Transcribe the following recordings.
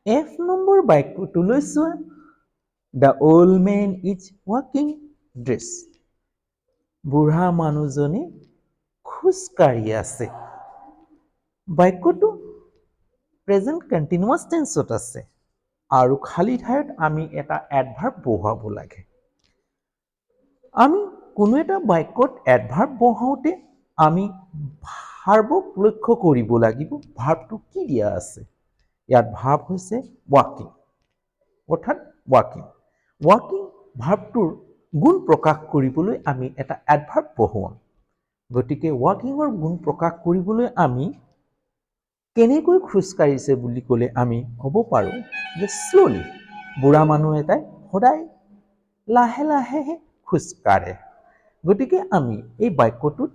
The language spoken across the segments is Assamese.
F নম্বৰ বাক্যটোলৈ চোৱা। The old man is walking dress. বুঢ়া মানুহজনে খোজকাঢ়ি আছে। বাক্যটো প্ৰেজেণ্ট কণ্টিনিউৱাছ টেন্সত আছে আৰু খালী ঠাইত আমি এটা এডভাৰ্ব বহুৱাব লাগে। আমি কোনো এটা বাক্যত এডভাৰ্ব বহাওঁতে আমি ভাৰ্বক লক্ষ্য কৰিব লাগিব। ভাৰ্বটো কি দিয়া আছে? ইয়াত ভাৰ্ব হৈছে ৱাকিং, অৰ্থাৎ ৱাকিং। ৱাকিং ভাৰ্বটোৰ গুণ প্ৰকাশ কৰিবলৈ আমি এটা এডভাৰ্ব বহুৱাম। গতিকে ৱাকিঙৰ গুণ প্ৰকাশ কৰিবলৈ আমি কেনেকৈ খোজকাঢ়িছে বুলি ক'লে আমি ক'ব পাৰোঁ যে শ্ল'লি। বুঢ়া মানুহ এটাই সদায় লাহে লাহেহে খোজকাঢ়ে। গতিকে আমি এই বাক্যটোত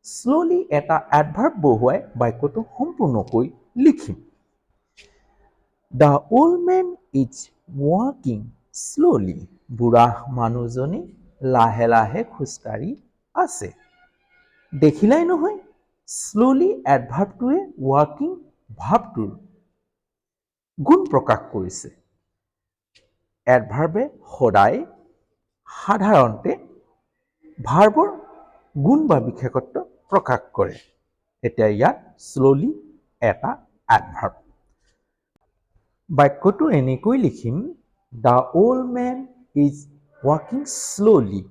শ্ল'লি এটা এডভাৰ্ব বহুৱাই বাক্যটো সম্পূৰ্ণকৈ লিখিম। The old man is walking slowly. বুঢ়া মানুহজনে লাহে লাহে খোজকাঢ়ি আছে। দেখিলাই নহয়, শ্ল'লি এডভাৰ্বটোৱে ৱাকিং ভাৰ্বটোৰ গুণ প্ৰকাশ কৰিছে। এডভাৰ্বে সদায় সাধাৰণতে ভাৰ্বৰ গুণ বা বিশেষত্ব প্ৰকাশ কৰে। এতিয়া ইয়াত শ্ল'লি এটা এডভাৰ্ব। বাক্যটো এনেকৈ লিখিম, The old man is walking slowly.